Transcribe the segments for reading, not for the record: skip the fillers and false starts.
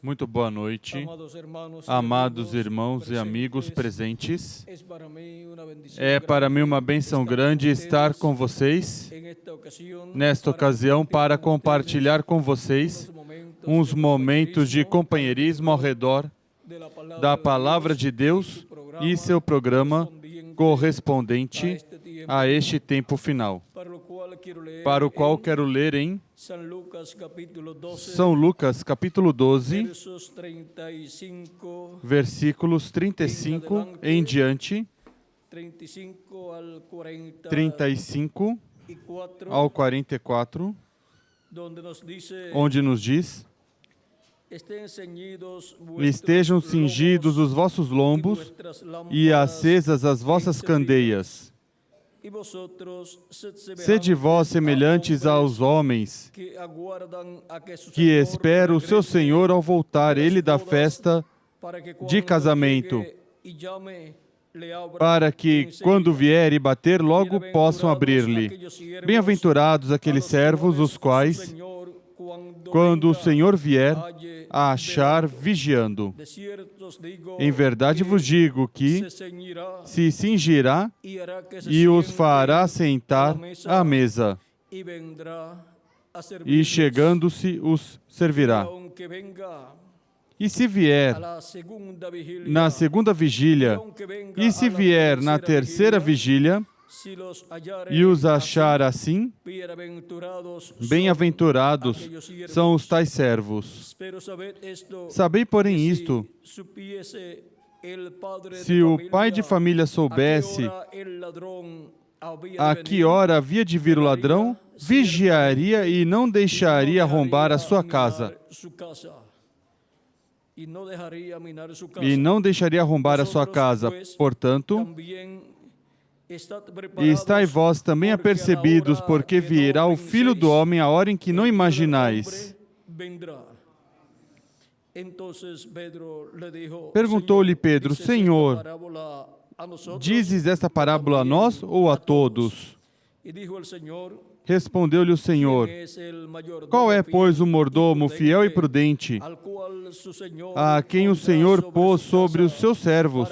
Muito boa noite, amados irmãos e amigos presentes. É para mim uma bênção grande estar com vocês nesta ocasião para compartilhar com vocês uns momentos de companheirismo ao redor da Palavra de Deus e seu programa correspondente a este tempo final, para o qual quero ler em São Lucas, capítulo 12, versículos 35 em diante, 35 ao 44, onde nos diz: estejam cingidos os vossos lombos e acesas as vossas candeias. Sede vós semelhantes aos homens que esperam o seu Senhor ao voltar ele da festa de casamento, para que, quando vier e bater, logo possam abrir-lhe. Bem-aventurados aqueles servos, os quais, quando o Senhor vier, a achar vigiando. Em verdade vos digo que se cingirá e os fará sentar à mesa, e chegando-se os servirá. E se vier na segunda vigília, e se vier na terceira vigília, e os achar assim, bem-aventurados são os tais servos. Sabei, porém, isto: se o pai de família soubesse a que hora havia de vir o ladrão, vigiaria e não deixaria arrombar a sua casa. Portanto, e estai vós também apercebidos, porque virá o Filho do Homem a hora em que não imaginais. Perguntou-lhe Pedro: Senhor, dizes esta parábola a nós ou a todos? Respondeu-lhe o Senhor: qual é, pois, o mordomo fiel e prudente, a quem o Senhor pôs sobre os seus servos,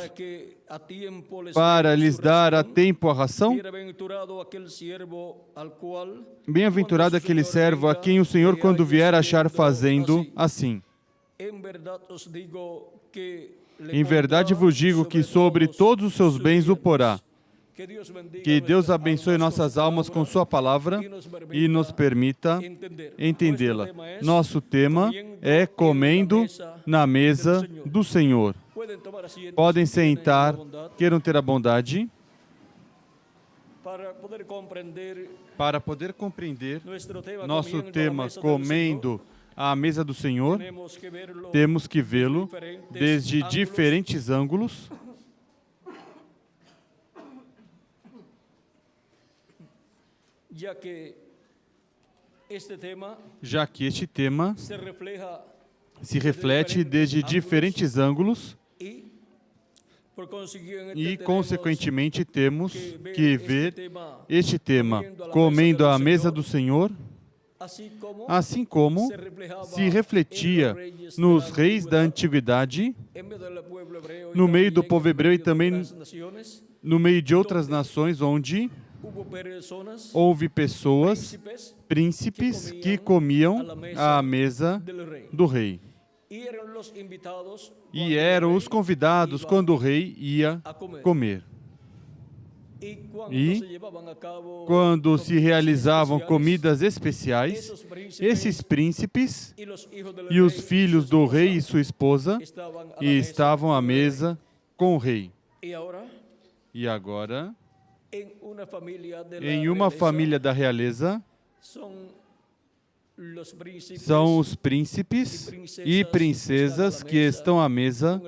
para lhes dar a tempo a ração? Bem-aventurado aquele servo a quem o Senhor, quando vier, achar fazendo assim. Em verdade vos digo que sobre todos os seus bens o porá. Que Deus abençoe nossas almas com sua palavra e nos permita entendê-la. Nosso tema é comendo na mesa do Senhor. Podem sentar, queiram ter a bondade. Para poder compreender nosso tema comendo à mesa do Senhor, temos que vê-lo desde diferentes ângulos. Já que este tema se reflete desde diferentes ângulos e, consequentemente, temos que ver este tema comendo à mesa do Senhor, assim como se refletia nos reis da antiguidade, no meio do povo hebreu e também no meio de outras nações onde houve pessoas, príncipes, que comiam à mesa do rei. E eram os convidados quando o rei ia comer. E quando se realizavam comidas especiais, esses príncipes e os filhos do rei e sua esposa estavam à mesa com o rei. E agora, em uma família da realeza, são os príncipes e princesas que estão à mesa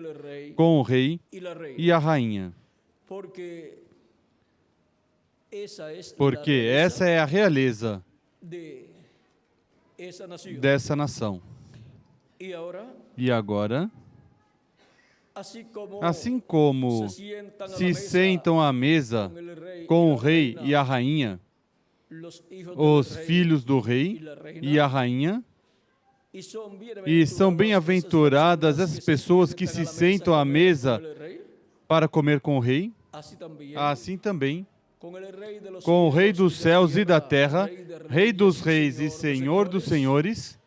com o rei e a rainha. Porque essa é a realeza dessa nação. E agora, assim como se sentam à mesa com o rei e a rainha, os filhos do rei e a rainha, E são bem-aventuradas essas pessoas que se sentam à mesa para comer com o rei. Assim também, com o Rei dos céus e da terra, Rei dos reis e Senhor dos senhores,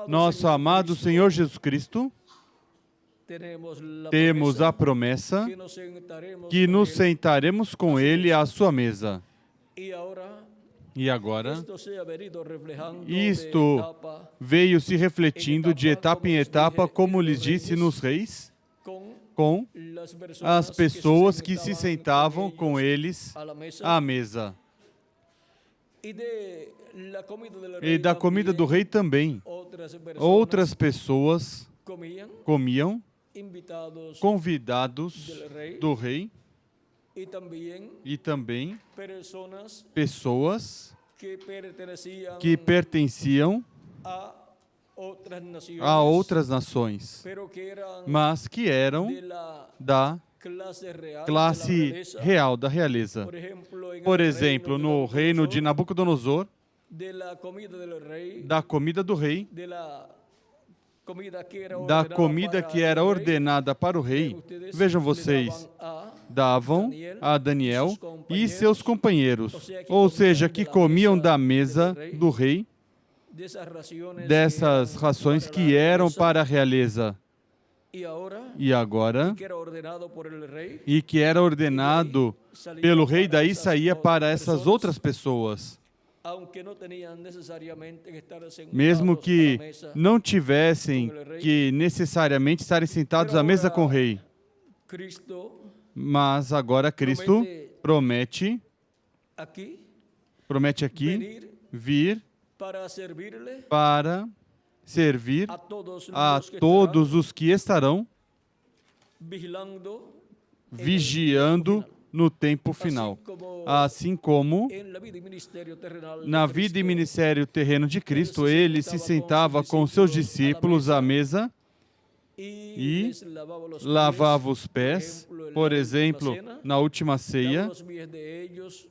nosso amado Senhor Jesus Cristo, temos a promessa que nos sentaremos com Ele à sua mesa. E agora, isto veio se refletindo de etapa em etapa, como lhes disse nos reis, com as pessoas que se sentavam com eles à mesa. E da comida do rei também, outras pessoas comiam, convidados do rei, e também pessoas que pertenciam a outras nações, mas que eram da classe real, da realeza. Por exemplo, no reino de Nabucodonosor, da comida do rei, da comida que era ordenada para o rei, vejam vocês, davam a Daniel e seus companheiros, ou seja, que comiam da mesa do rei, dessas rações que eram para a realeza. E agora, e que era ordenado pelo rei, daí saía para essas outras pessoas. Mesmo que não tivessem que necessariamente estarem sentados à mesa com o rei. Mas agora Cristo promete aqui vir para servir a todos os que estarão vigiando no tempo final. Assim como na vida e ministério terreno de Cristo, ele se sentava com seus discípulos à mesa e lavava os pés. Por exemplo, na última ceia,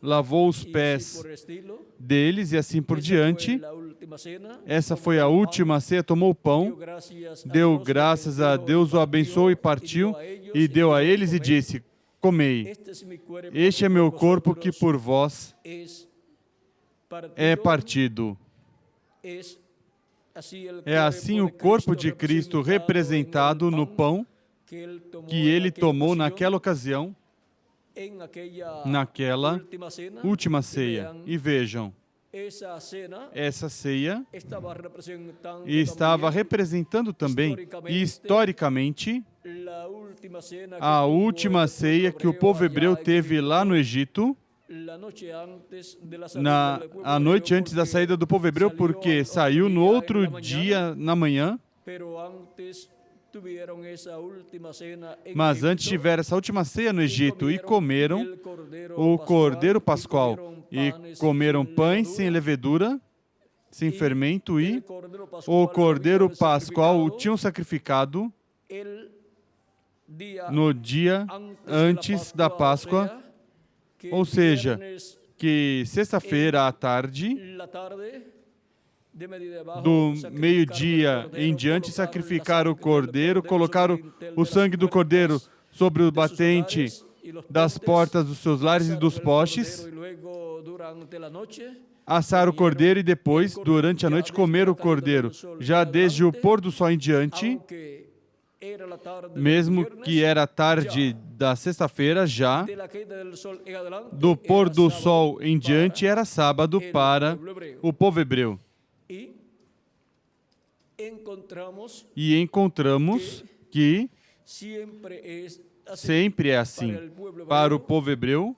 lavou os pés deles e assim por diante. Essa foi a última ceia, tomou o pão, deu graças a Deus, o abençoou e partiu, e deu a eles e disse: comei, este é meu corpo que por vós é partido. É assim o corpo de Cristo representado no pão que ele tomou naquela ocasião, naquela última ceia. E vejam, essa ceia estava representando também, historicamente, a última ceia que o povo hebreu teve lá no Egito, a noite antes da saída do povo hebreu, porque saiu no outro dia, na manhã, mas antes tiveram essa última ceia no Egito e comeram o cordeiro pascual, e comeram pães sem levedura, sem fermento, e o cordeiro pascual o tinham sacrificado no dia antes da Páscoa, ou seja, que sexta-feira à tarde, do meio-dia em diante, sacrificaram o cordeiro, colocaram o sangue do cordeiro sobre o batente das portas dos seus lares e dos postes, assaram o cordeiro e depois, durante a noite, comeram o cordeiro. Já desde o pôr do sol em diante, mesmo que era tarde da sexta-feira, já do pôr do sol em diante era sábado para o povo hebreu. E encontramos que sempre é assim. Para o povo hebreu,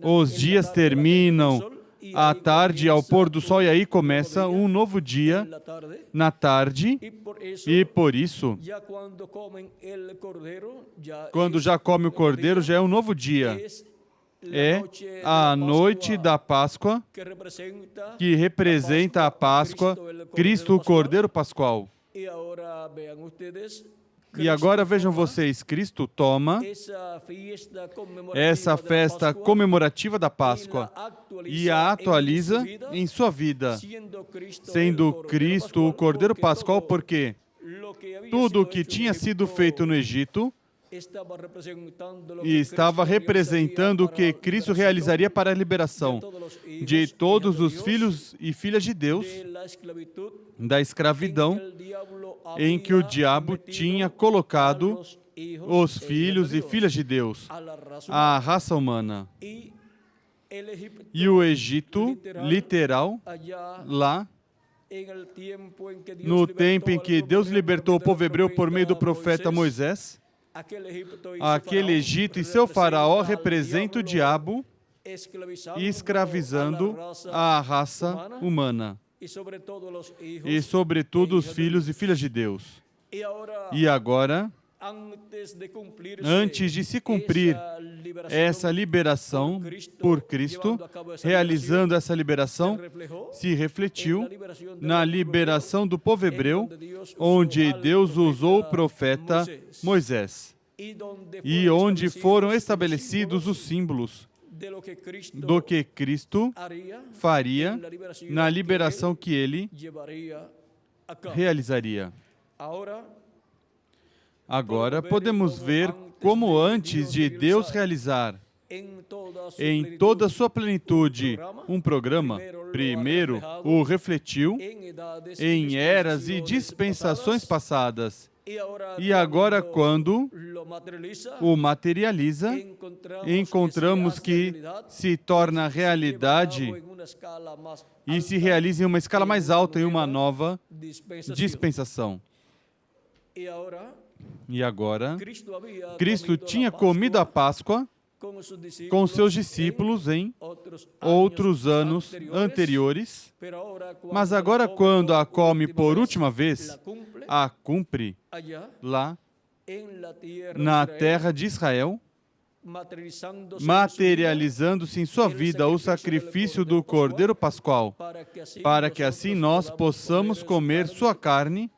os dias terminam à tarde, ao pôr do sol, e aí começa um novo dia na tarde, e por isso, quando já come o cordeiro, já é um novo dia. É a noite da Páscoa, que representa a Páscoa, Cristo, o Cordeiro Pascual. E agora vejam vocês, Cristo toma essa festa comemorativa da Páscoa e a atualiza em sua vida, sendo Cristo o Cordeiro Pascual, porque tudo o que tinha sido feito no Egito estava representando o que Cristo realizaria para a liberação de todos os filhos e filhas de Deus da escravidão em que o diabo tinha colocado os filhos e filhas de Deus, a raça humana. E o Egito, literal, lá, no tempo em que Deus libertou o povo hebreu por meio do profeta Moisés, aquele Egito e seu faraó representa o diabo escravizando a raça humana e, sobretudo, os filhos e filhas de Deus. E agora, antes de se cumprir essa liberação por Cristo, realizando essa liberação, se refletiu na liberação do povo hebreu, onde Deus usou o profeta Moisés, e onde foram estabelecidos os símbolos do que Cristo faria na liberação que ele realizaria. Agora, podemos ver como antes de Deus realizar em toda a sua plenitude um programa, primeiro o refletiu em eras e dispensações passadas. E agora, quando o materializa, encontramos que se torna realidade e se realiza em uma escala mais alta, em uma nova dispensação. E agora, Cristo tinha comido a Páscoa com seus discípulos em outros anos anteriores, mas agora, quando a come por última vez, a cumpre lá na terra de Israel, materializando-se em sua vida o sacrifício do Cordeiro Pascual, para que assim nós possamos comer sua carne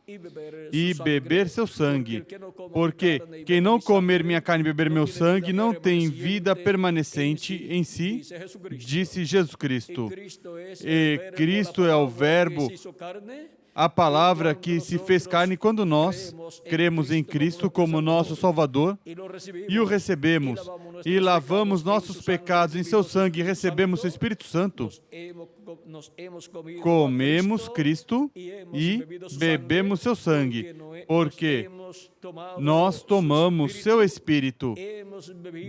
e beber seu sangue. Porque quem não comer minha carne e beber meu sangue não tem vida permanecente em si, disse Jesus Cristo. E Cristo é o Verbo, a palavra que se fez carne, quando nós cremos em Cristo como nosso Salvador e o recebemos, e lavamos nossos pecados em seu sangue e recebemos o Espírito Santo, comemos Cristo e bebemos seu sangue, porque nós tomamos seu Espírito,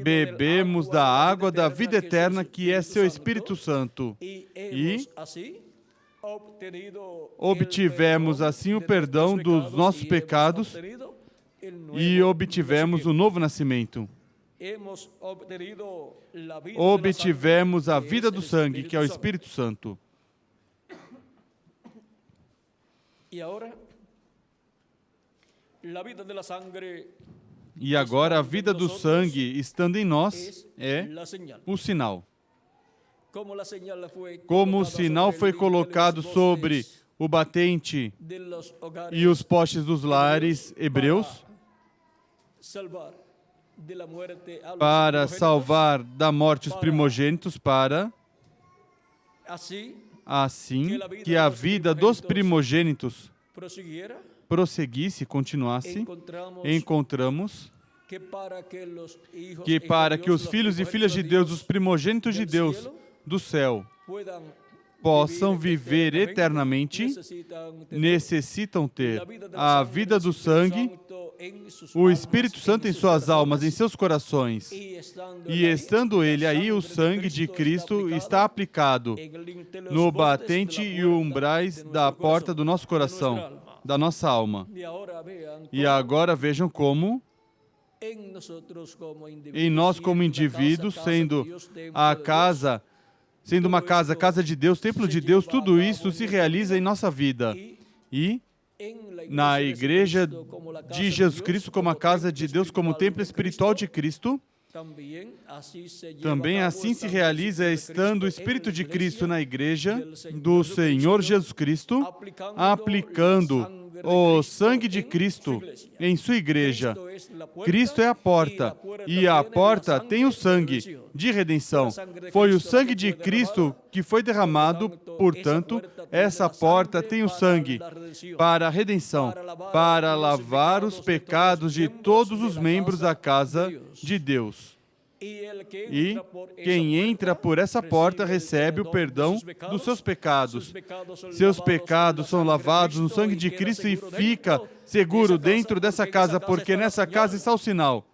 bebemos da água da vida eterna que é seu Espírito Santo, e obtivemos assim o perdão dos nossos pecados e obtivemos o novo nascimento. Obtivemos a vida do sangue, que é o Espírito Santo. E agora a vida do sangue, estando em nós, é o sinal. Como o sinal foi colocado sobre o batente e os postes dos lares hebreus, para salvar da morte os primogênitos, para assim que a vida dos primogênitos prosseguisse, continuasse, encontramos que para que os filhos e filhas de Deus, os primogênitos de Deus do céu, possam viver eternamente, necessitam ter a vida do sangue, o Espírito Santo em suas almas, em seus corações. E estando ele aí, o sangue de Cristo está aplicado no batente e umbrais da porta do nosso coração, da nossa alma. E agora vejam como em nós como indivíduos, sendo a casa, sendo uma casa, casa de Deus, templo de Deus, tudo isso se realiza em nossa vida. E na igreja de Jesus Cristo, como a casa de Deus, como o templo espiritual de Cristo, também assim se realiza estando o Espírito de Cristo na igreja do Senhor Jesus Cristo, aplicando o sangue de Cristo em sua igreja. Cristo é a porta, e a porta tem o sangue de redenção. Foi o sangue de Cristo que foi derramado, portanto, essa porta tem o sangue para a redenção, para lavar os pecados de todos os membros da casa de Deus. E quem entra por essa porta recebe o perdão dos seus pecados. Seus pecados são lavados no sangue de Cristo e fica seguro dentro dessa casa, porque nessa casa está o sinal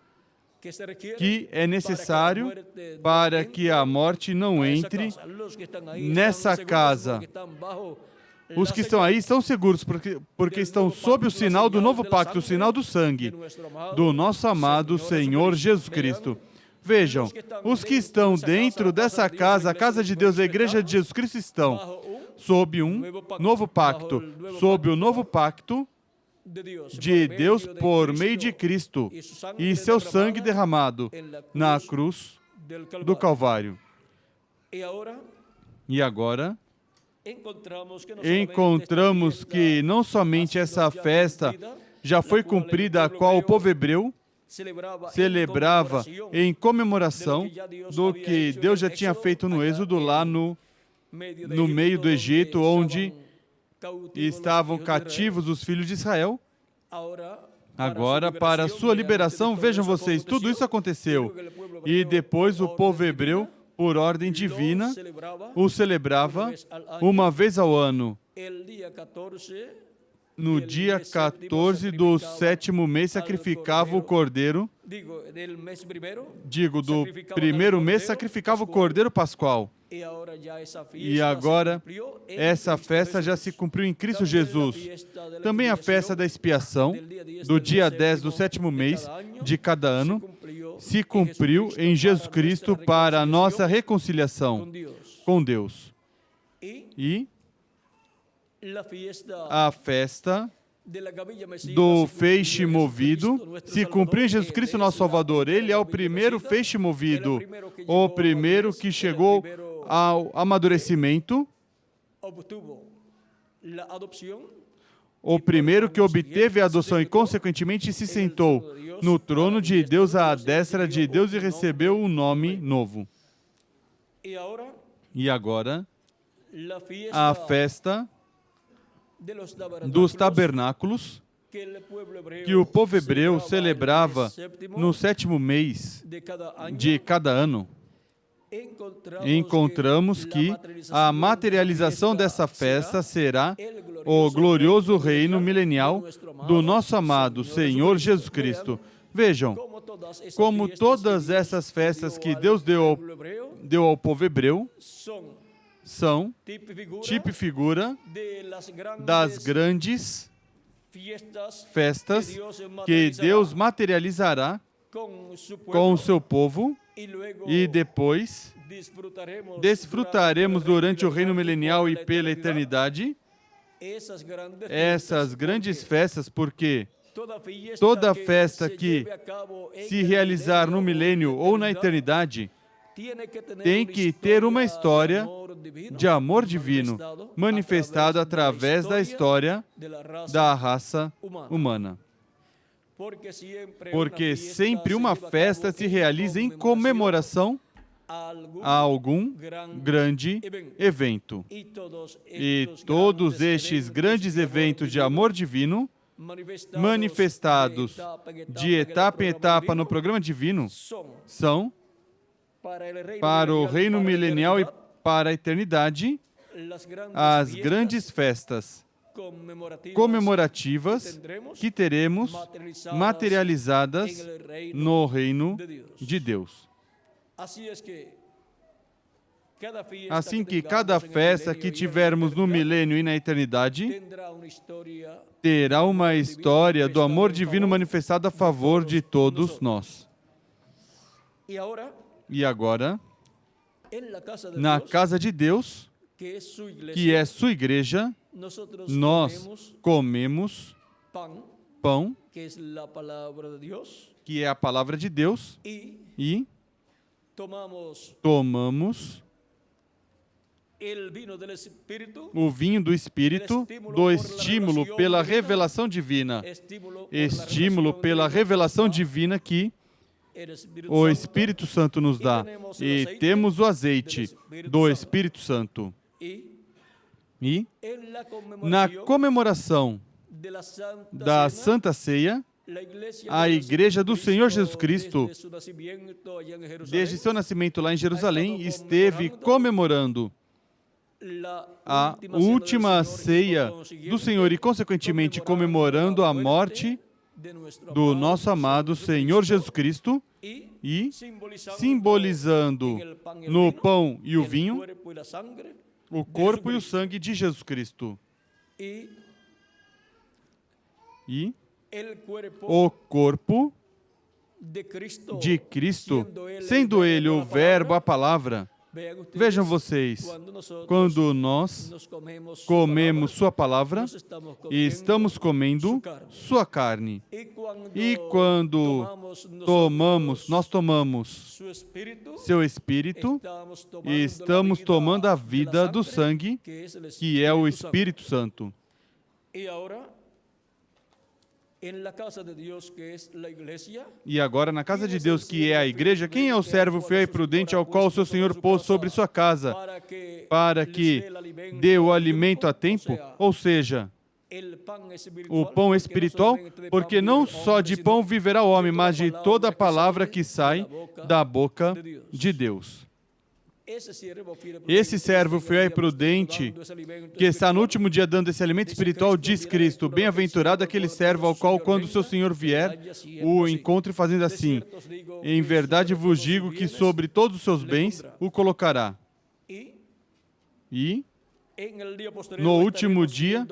que é necessário para que a morte não entre nessa casa. Os que estão aí estão seguros, porque estão sob o sinal do novo pacto, o sinal do sangue do nosso amado Senhor Jesus Cristo. Vejam, os que estão dentro dessa casa, a casa de Deus, a igreja de Jesus Cristo, estão sob um novo pacto, sob o novo pacto de Deus por meio de Cristo e seu sangue derramado na cruz do Calvário. E agora, encontramos que não somente essa festa já foi cumprida, a qual o povo hebreu celebrava em comemoração do que Deus já tinha feito no Êxodo, lá no meio do Egito, onde estavam cativos os filhos de Israel. Agora, para a sua liberação, vejam vocês, tudo isso aconteceu. E depois o povo hebreu, por ordem divina, o celebrava uma vez ao ano. No dia 14 do 7º mês, sacrificava o cordeiro. Do primeiro mês, sacrificava o cordeiro pascual. E agora, essa festa já se cumpriu em Cristo Jesus. Também a festa da expiação, do dia 10 do 7º mês de cada ano, se cumpriu em Jesus Cristo para a nossa reconciliação com Deus. E a festa do feixe movido se cumpriu em Jesus Cristo, nosso Salvador. Ele é o primeiro feixe movido, o primeiro que chegou ao amadurecimento, o primeiro que obteve a adoção e, consequentemente, se sentou no trono de Deus, à destra de Deus, e recebeu um nome novo. E agora, a festa dos tabernáculos, que o povo hebreu celebrava no 7º mês de cada ano. Encontramos que a materialização dessa festa será o glorioso reino milenial do nosso amado Senhor Jesus Cristo. Vejam, como todas essas festas que Deus deu ao povo hebreu são tipo e figura das grandes festas que Deus materializará com o seu povo, e depois desfrutaremos durante o reino milenial e pela eternidade essas grandes festas, porque toda festa que se realizar no milênio ou na eternidade tem que ter uma história de amor divino manifestado através da história da raça humana. Porque sempre uma festa se realiza em comemoração a algum grande evento. E todos estes grandes eventos de amor divino, manifestados de etapa em etapa no programa divino, são para o reino milenial e para a eternidade as grandes festas comemorativas que teremos materializadas no reino de Deus. Assim que cada festa que tivermos no milênio e na eternidade terá uma história do amor divino manifestado a favor de todos nós. E agora, na casa de Deus, que é sua igreja, nós comemos pão, que é a palavra de Deus, e tomamos o vinho do Espírito, do estímulo pela revelação divina. Estímulo pela revelação divina que o Espírito Santo nos dá. E temos o azeite do Espírito Santo. E na comemoração da Santa Ceia, a Igreja do Senhor Jesus Cristo, desde seu nascimento lá em Jerusalém, esteve comemorando a última ceia do Senhor e, consequentemente, comemorando a morte do nosso amado Senhor Jesus Cristo e simbolizando no pão e o vinho o corpo e o sangue de Jesus Cristo. E o corpo de Cristo, sendo Ele o Verbo, a palavra. Vejam vocês, quando nós comemos sua palavra, estamos comendo sua carne. E quando nós tomamos seu Espírito, estamos tomando a vida do sangue, que é o Espírito Santo. E agora, na casa de Deus, que é a igreja, quem é o servo fiel e prudente ao qual o seu Senhor pôs sobre sua casa, para que dê o alimento a tempo? Ou seja, o pão espiritual, porque não só de pão viverá o homem, mas de toda a palavra que sai da boca de Deus. Esse servo fiel e prudente, que está no último dia dando esse alimento espiritual, diz Cristo, bem-aventurado aquele servo ao qual, quando o seu Senhor vier, o encontre fazendo assim. Em verdade vos digo que sobre todos os seus bens o colocará. E no último dia,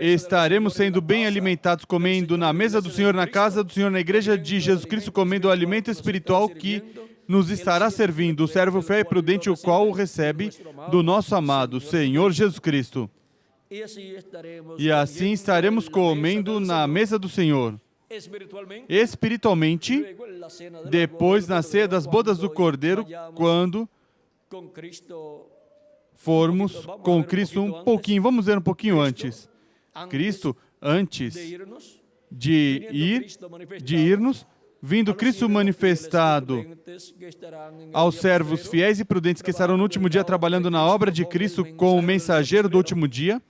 estaremos sendo bem alimentados, comendo na mesa do Senhor, na casa do Senhor, na igreja de Jesus Cristo, comendo o alimento espiritual que nos estará servindo, o servo fiel e prudente, o qual o recebe do nosso amado Senhor Jesus Cristo. E assim estaremos comendo na mesa do Senhor. Espiritualmente, depois na ceia das bodas do Cordeiro, quando formos com Cristo vamos ver um pouquinho antes. Cristo, antes de irmos, vindo Cristo manifestado aos servos fiéis e prudentes que estarão no último dia trabalhando na obra de Cristo com o mensageiro do último dia,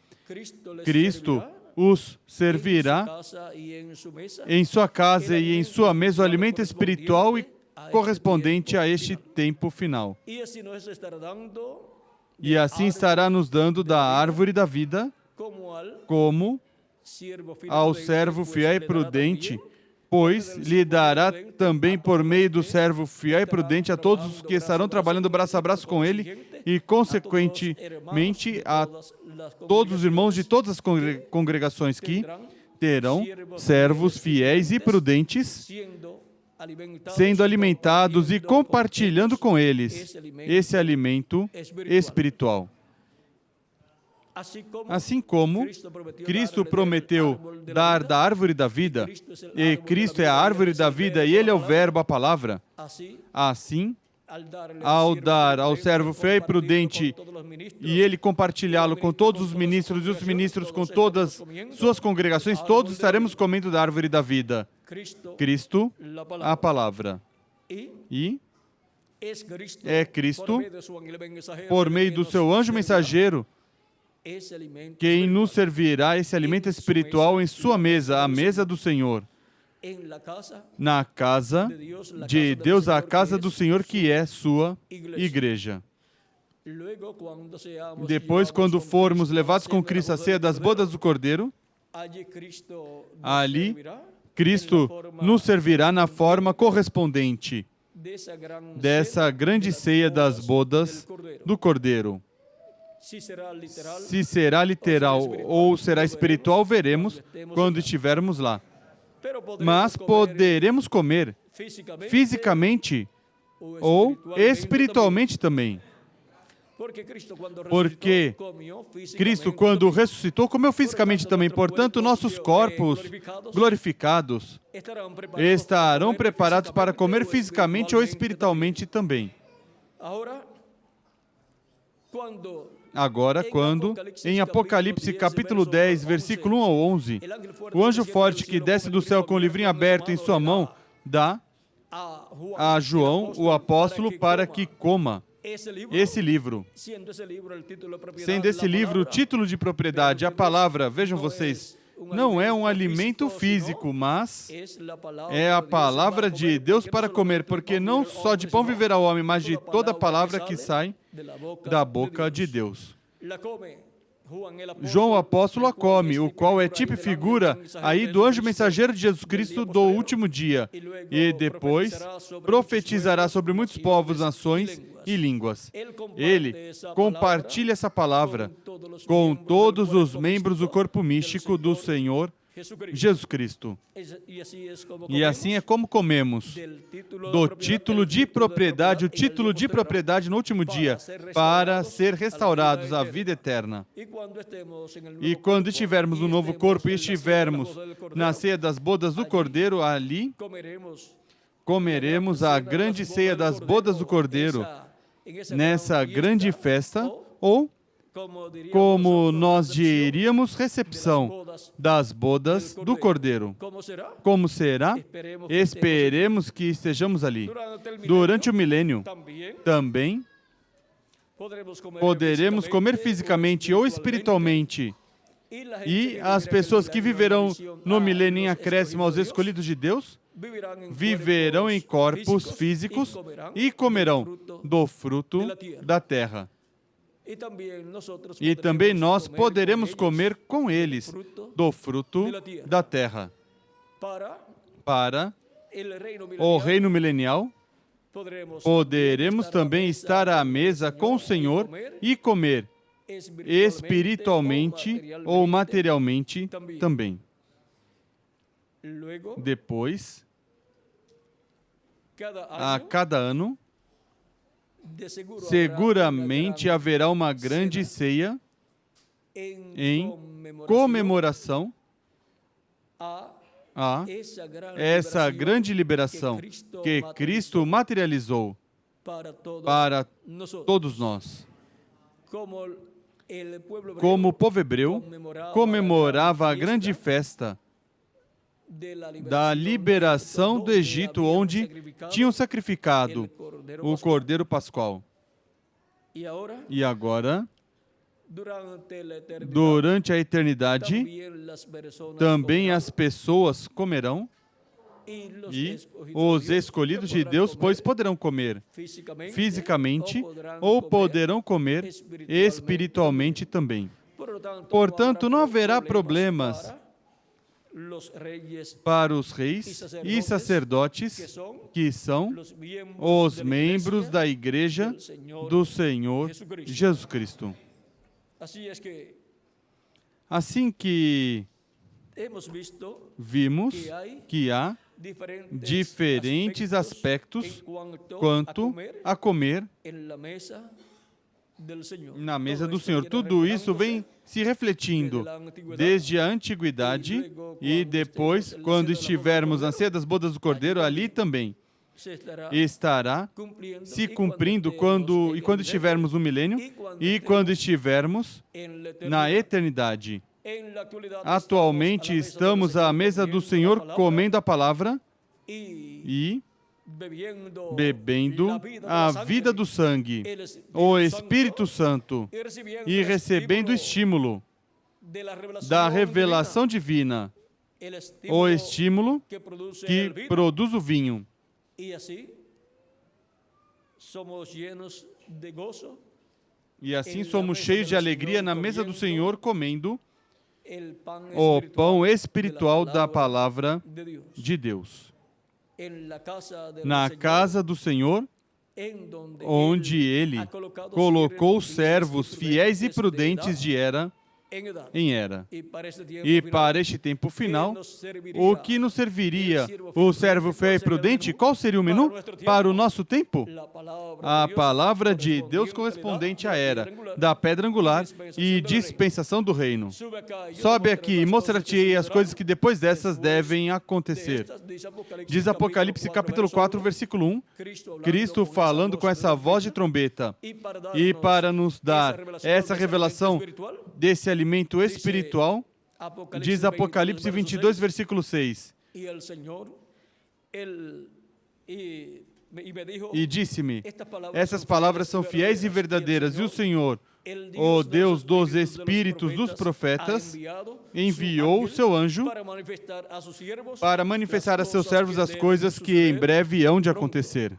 Cristo os servirá em sua casa e em sua mesa o alimento espiritual e correspondente a este tempo final. E assim estará nos dando da árvore da vida, como ao servo fiel e prudente, pois lhe dará também por meio do servo fiel e prudente a todos os que estarão trabalhando braço a braço com ele e, consequentemente, a todos os irmãos de todas as congregações que terão servos fiéis e prudentes, sendo alimentados e compartilhando com eles esse alimento espiritual. Assim como Cristo prometeu dar da árvore da vida, e Cristo é a árvore da vida e Ele é o Verbo, a palavra, assim, ao dar ao servo fiel e prudente e ele compartilhá-lo com todos os ministros e os ministros com todas suas congregações, todos estaremos comendo da árvore da vida. Cristo, a palavra. E é Cristo, por meio do seu anjo mensageiro, quem nos servirá esse alimento espiritual em sua mesa, a mesa do Senhor. Na casa de Deus, a casa do Senhor, que é sua igreja. Depois, quando formos levados com Cristo à ceia das bodas do Cordeiro, ali Cristo nos servirá na forma correspondente dessa grande ceia das bodas do Cordeiro. Se será literal ou será espiritual, veremos quando estivermos lá. Mas poderemos comer fisicamente ou espiritualmente também. Porque Cristo, quando ressuscitou, comeu fisicamente também. Portanto, nossos corpos glorificados estarão preparados para comer fisicamente ou espiritualmente também. Agora, quando, em Apocalipse capítulo 10, versículo 1 ao 11, o anjo forte que desce do céu com o livrinho aberto em sua mão, dá a João, o apóstolo, para que coma esse livro. Sendo esse livro o título de propriedade, a palavra, vejam vocês, não é um alimento físico, mas é a palavra de Deus para comer, porque não só de pão viverá o homem, mas de toda palavra que sai da boca de Deus. João o apóstolo a come, o qual é tipo e figura aí do anjo mensageiro de Jesus Cristo do último dia, e depois profetizará sobre muitos povos, nações e línguas. Ele compartilha essa palavra com todos os membros do corpo místico do Senhor Jesus Cristo. E assim é como comemos do título de propriedade, o título de propriedade no último dia, para ser restaurados à vida eterna. E quando estivermos no novo corpo e estivermos na ceia das bodas do Cordeiro, ali comeremos a grande ceia das bodas do Cordeiro, nessa grande festa, ou como nós diríamos, recepção das bodas do Cordeiro. Como será? Esperemos que estejamos ali. Durante o milênio, também poderemos comer fisicamente ou espiritualmente. E as pessoas que viverão no milênio em acréscimo aos escolhidos de Deus, viverão em corpos físicos e comerão do fruto da terra. E também nós poderemos comer com eles do fruto da terra. Para o reino milenial, poderemos também estar à mesa com o Senhor e comer espiritualmente ou materialmente também. Depois, a cada ano, seguramente haverá uma grande ceia em comemoração a essa grande liberação que Cristo materializou para todos nós. Como o povo hebreu comemorava a grande festa da liberação do Egito, onde tinham sacrificado o Cordeiro Pascual. E agora, durante a eternidade, também as pessoas comerão, e os escolhidos de Deus, pois poderão comer fisicamente ou poderão comer espiritualmente também. Portanto, não haverá problemas para os reis e sacerdotes, que são os membros da Igreja do Senhor Jesus Cristo. Assim que vimos que há diferentes aspectos quanto a comer na mesa do Senhor. Tudo isso vem se refletindo desde a antiguidade e depois, quando estivermos na ceia das bodas do Cordeiro, ali também estará se cumprindo quando estivermos no milênio e quando estivermos na eternidade. Atualmente estamos à mesa do Senhor comendo a palavra e bebendo a vida do sangue, o Espírito Santo, e recebendo o estímulo da revelação divina, o estímulo que produz o vinho. E assim somos cheios de alegria na mesa do Senhor, comendo o pão espiritual da palavra de Deus. Na casa do Senhor, onde Ele colocou servos fiéis e prudentes de era em era. E para este tempo final, o que nos serviria o servo fiel e prudente? Qual seria o menu para o nosso tempo? A palavra de Deus correspondente à era, da pedra angular e dispensação do reino. Sobe aqui e mostrar-te-ei as coisas que depois dessas devem acontecer. Diz Apocalipse capítulo 4, versículo 1, Cristo falando com essa voz de trombeta. E para nos dar essa revelação desse alimento espiritual, diz Apocalipse 22, versículo 6. E disse-me, essas palavras são fiéis e verdadeiras, e o Senhor, o Deus dos espíritos dos profetas, enviou o seu anjo para manifestar a seus servos as coisas que em breve hão de acontecer.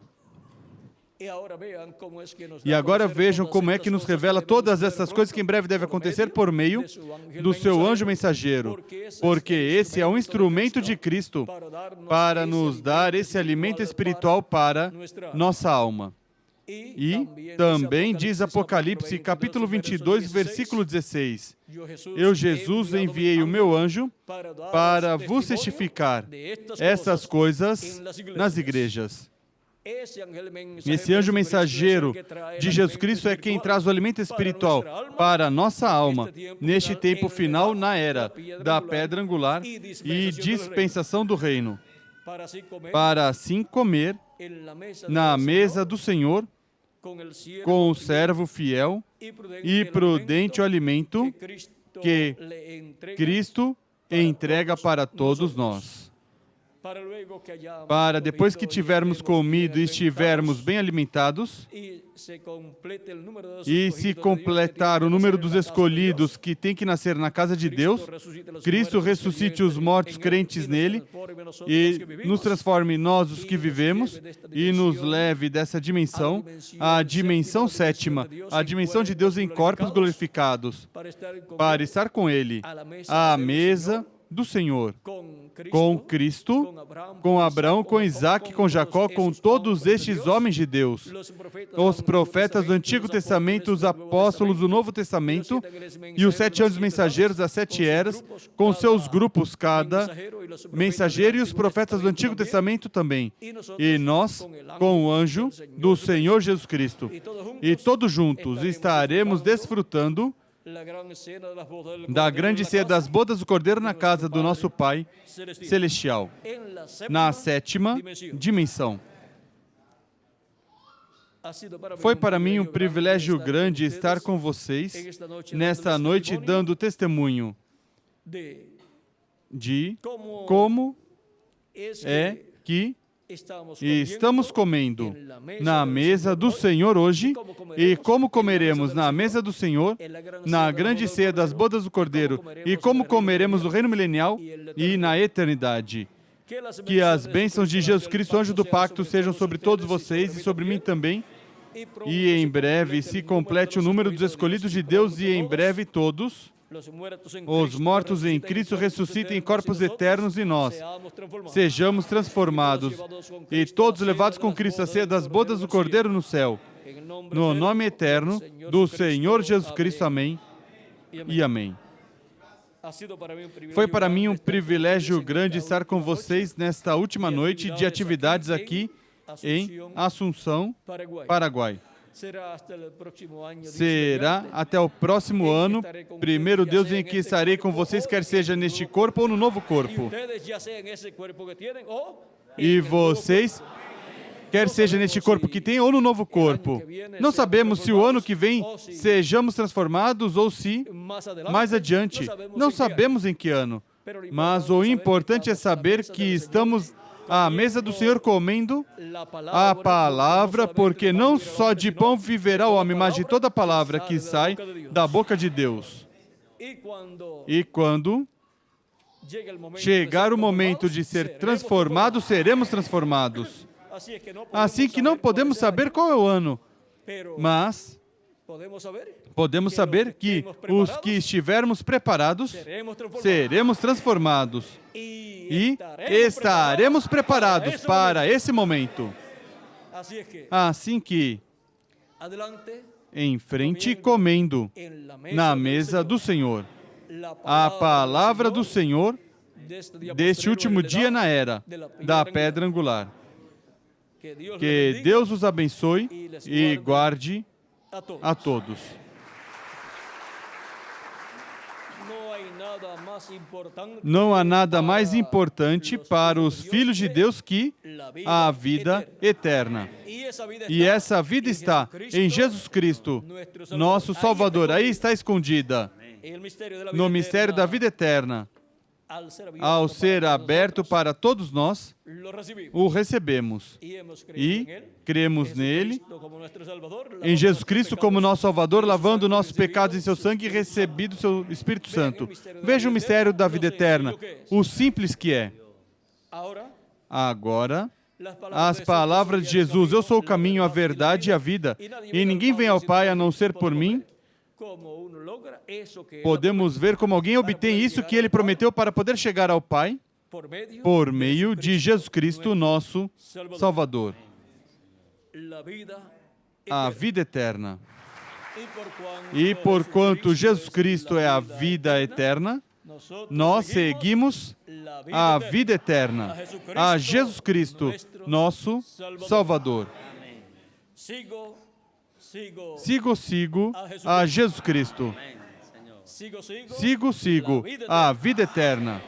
E agora vejam como é que nos revela todas essas coisas que em breve devem acontecer por meio do seu anjo mensageiro, porque esse é um instrumento de Cristo para nos dar esse alimento espiritual para nossa alma. E também diz Apocalipse capítulo 22, versículo 16, eu, Jesus, enviei o meu anjo para vos testificar essas coisas nas igrejas. Esse anjo mensageiro de Jesus Cristo é quem traz o alimento espiritual para a nossa alma, neste tempo final, na era da pedra angular e dispensação do reino, para assim comer na mesa do Senhor, com o servo fiel e prudente o alimento que Cristo entrega para todos nós. Para depois que tivermos comido e estivermos bem alimentados, e se completar o número dos escolhidos que tem que nascer na casa de Deus, Cristo ressuscite os mortos crentes nele e nos transforme nós os que vivemos e nos leve dessa dimensão à dimensão sétima, a dimensão de Deus em corpos glorificados, para estar com ele à mesa do Senhor, com Cristo, com Abraão, com Isaac, com Jacó, com todos estes homens de Deus, os profetas do Antigo Testamento, os apóstolos do Novo Testamento e os 7 anjos mensageiros das 7 eras, com seus grupos, cada mensageiro e os profetas do Antigo Testamento também. E nós, com o anjo do Senhor Jesus Cristo. E todos juntos estaremos desfrutando da grande ceia das bodas do Cordeiro na casa do nosso Pai Celestial, na 7ª dimensão. Foi para mim um privilégio grande estar com vocês nesta noite dando testemunho de como é que estamos comendo na mesa do Senhor hoje e como comeremos na mesa do Senhor na grande ceia das bodas do Cordeiro e como comeremos no reino milenial e na eternidade. Que as bênçãos de Jesus Cristo, anjo do pacto, sejam sobre todos vocês e sobre mim também. E em breve se complete o número dos escolhidos de Deus e em breve todos os mortos em Cristo ressuscitem em corpos eternos e nós sejamos transformados e todos levados com Cristo à ceia das bodas do Cordeiro no céu. No nome eterno do Senhor Jesus Cristo. Amém e amém. Foi para mim um privilégio grande estar com vocês nesta última noite de atividades aqui em Assunção, Paraguai. Será até o próximo ano, primeiro Deus, em que estarei com vocês, quer seja neste corpo ou no novo corpo. E vocês, quer seja neste corpo que tem ou no novo corpo. Não sabemos se o ano que vem sejamos transformados ou se mais adiante. Não sabemos em que ano. Mas o importante é saber que estamos à mesa do Senhor comendo a palavra, porque não só de pão viverá o homem, mas de toda palavra que sai da boca de Deus. E quando chegar o momento de ser transformados, seremos transformados. Assim que não podemos saber qual é o ano, mas podemos saber que os que estivermos preparados, seremos transformados e estaremos preparados para esse momento. Assim que, em frente, comendo na mesa do Senhor. a palavra do Senhor deste último dia na era da pedra angular. Que Deus os abençoe e guarde a todos. Não há nada mais importante para os filhos de Deus que a vida eterna. E essa vida está em Jesus Cristo, nosso Salvador. Aí está escondida, no mistério da vida eterna. Ao ser aberto para todos nós, o recebemos e cremos nele, em Jesus Cristo como nosso Salvador, lavando nossos pecados em seu sangue e recebido o seu Espírito Santo. Veja o mistério da vida eterna, o simples que é. Agora, as palavras de Jesus: eu sou o caminho, a verdade e a vida, e ninguém vem ao Pai a não ser por mim. Podemos ver como alguém obtém isso que ele prometeu para poder chegar ao Pai por meio de Jesus Cristo, nosso Salvador. A vida eterna. E porquanto Jesus Cristo é a vida eterna, nós seguimos a vida eterna, a Jesus Cristo, nosso Salvador. Sigo a Jesus Cristo. Sigo a vida eterna.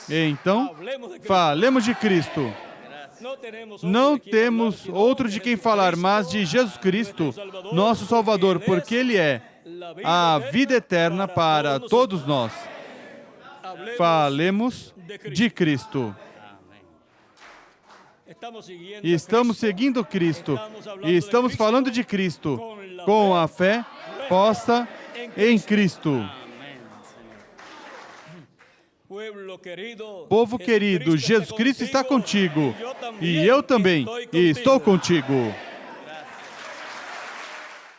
Então, falemos de Cristo. Não temos outro de quem falar, mas de Jesus Cristo, nosso Salvador, porque Ele é a vida eterna para todos nós. Falemos de Cristo. Estamos seguindo Cristo e estamos falando de Cristo com a fé posta em Cristo. Povo querido, Jesus Cristo está contigo e eu também estou contigo.